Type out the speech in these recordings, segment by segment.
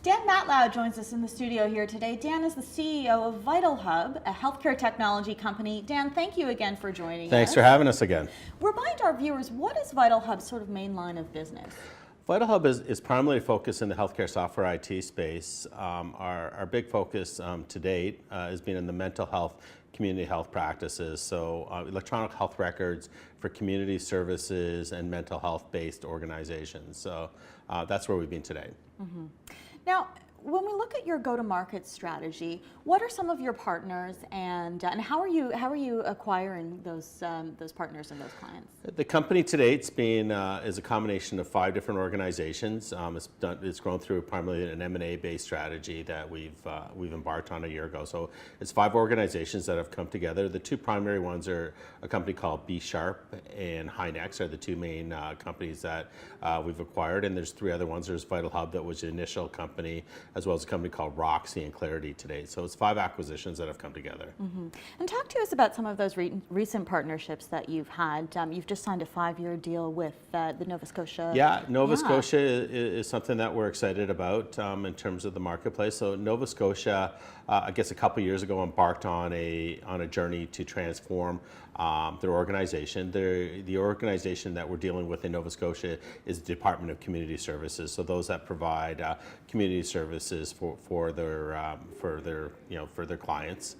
Dan Matlow joins us in the studio here today. Dan is the CEO of VitalHub, a healthcare technology company. Dan, thank you again for joining us. Thanks for having us again. Remind our viewers, what is VitalHub's sort of main line of business? VitalHub is primarily focused in the healthcare software IT space. Our big focus to date has been in the mental health, community health practices, so electronic health records for community services and mental health-based organizations. So that's where we've been today. Mm-hmm. Now, when we look at your go-to-market strategy, what are some of your partners, and how are you acquiring those partners and those clients? The company to date's been is a combination of 5 different organizations. It's grown through primarily an M&A based strategy that we've embarked on a year ago. So it's 5 organizations that have come together. The 2 primary ones are a company called B Sharp and Hynex are the 2 main companies that we've acquired, and there's 3 other ones. There's VitalHub, that was the initial company, as well as a company called Roxy and Clarity today. So it's 5 acquisitions that have come together. Mm-hmm. And talk to us about some of those recent partnerships that you've had. You've just signed a 5-year deal with the Nova Scotia. Yeah, Nova Scotia is something that we're excited about in terms of the marketplace. So Nova Scotia, I guess a couple years ago, embarked on a journey to transform their organization. The organization that we're dealing with in Nova Scotia is the Department of Community Services. So those that provide community services for their clients.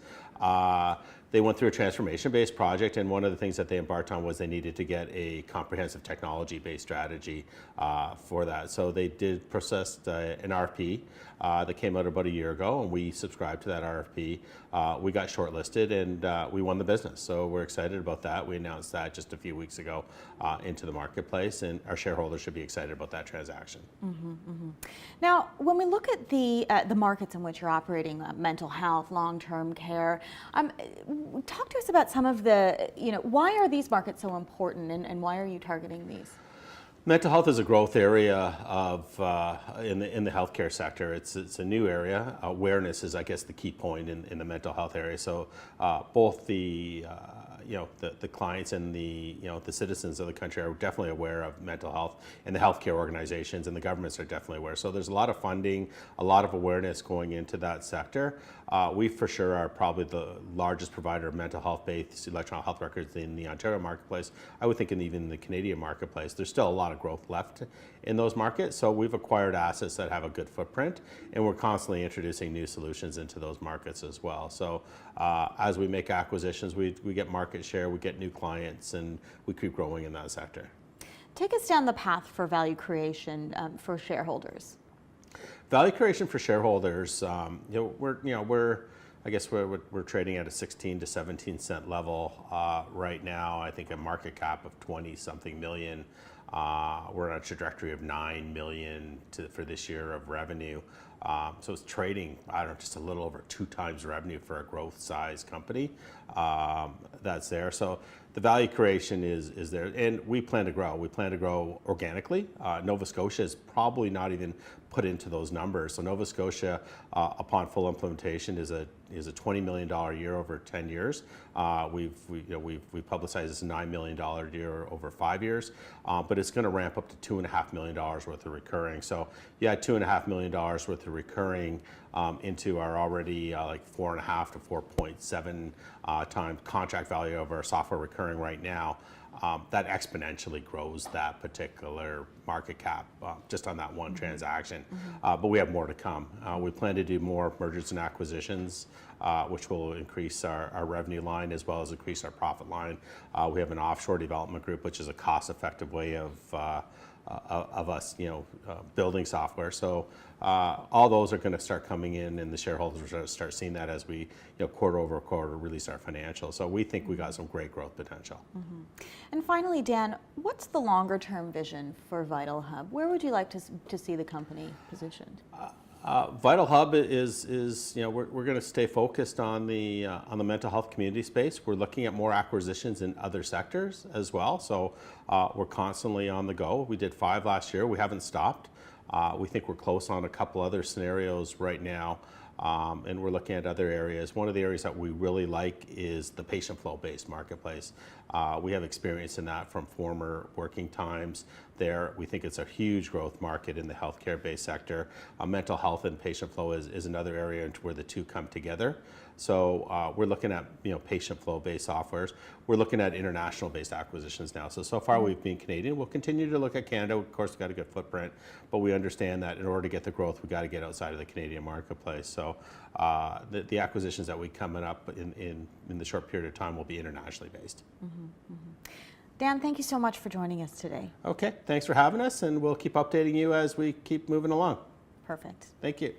They went through a transformation-based project, and one of the things that they embarked on was they needed to get a comprehensive technology-based strategy for that. So they did process an RFP that came out about a year ago, and we subscribed to that RFP. We got shortlisted, and we won the business. So we're excited about that. We announced that just a few weeks ago into the marketplace, and our shareholders should be excited about that transaction. Mm-hmm, mm-hmm. Now, when we look at the markets in which you're operating, mental health, long-term care, talk to us about some of the, why are these markets so important, and why are you targeting these? Mental health is a growth area in the healthcare sector. It's a new area. Awareness is, I guess, the key point in the mental health area. So both the clients and the citizens of the country are definitely aware of mental health, and the healthcare organizations and the governments are definitely aware. So there's a lot of funding, a lot of awareness going into that sector. We for sure are probably the largest provider of mental health-based electronic health records in the Ontario marketplace. I would think even the Canadian marketplace. There's still a lot of growth left in those markets. So we've acquired assets that have a good footprint, and we're constantly introducing new solutions into those markets as well. So as we make acquisitions, we get market share, we get new clients, and we keep growing in that sector. Take us down the path for value creation for shareholders. Value creation for shareholders, we're trading at a 16 to 17 cent level right now. I think a market cap of 20-something million. We're on a trajectory of 9 million for this year of revenue. So it's trading, just a little over 2 times revenue for a growth size company that's there. So the value creation is there, and we plan to grow. We plan to grow organically. Nova Scotia is probably not even put into those numbers. So Nova Scotia, upon full implementation, is a $20 million year over 10 years. We've publicized this $9 million year over 5 years, but it's going to ramp up to $2.5 million worth of recurring. So yeah, $2.5 million worth of recurring into our already 4.5 to 4.7 times contract value of our software recurring right now. That exponentially grows that particular market cap just on that one transaction. But we have more to come. We plan to do more mergers and acquisitions, which will increase our revenue line as well as increase our profit line. We have an offshore development group, which is a cost-effective way of us, building software. So all those are going to start coming in, and the shareholders are going to start seeing that as we, quarter over quarter, release our financials. So we think we got some great growth potential. Mm-hmm. And finally, Dan, what's the longer-term vision for VitalHub? Where would you like to see the company positioned? VitalHub is we're going to stay focused on the mental health community space. We're looking at more acquisitions in other sectors as well. So we're constantly on the go. We did 5 last year. We haven't stopped. We think we're close on a couple other scenarios right now and we're looking at other areas. One of the areas that we really like is the patient flow-based marketplace. We have experience in that from former working times there. We think it's a huge growth market in the healthcare-based sector. Mental health and patient flow is another area where the two come together. So we're looking at patient flow-based softwares. We're looking at international-based acquisitions now. So far we've been Canadian. We'll continue to look at Canada. Of course, we've got a good footprint, but we understand that in order to get the growth, we've got to get outside of the Canadian marketplace. So the acquisitions that we coming up in the short period of time will be internationally based. Dan, thank you so much for joining us today. Okay, thanks for having us, and we'll keep updating you as we keep moving along. Perfect. Thank you.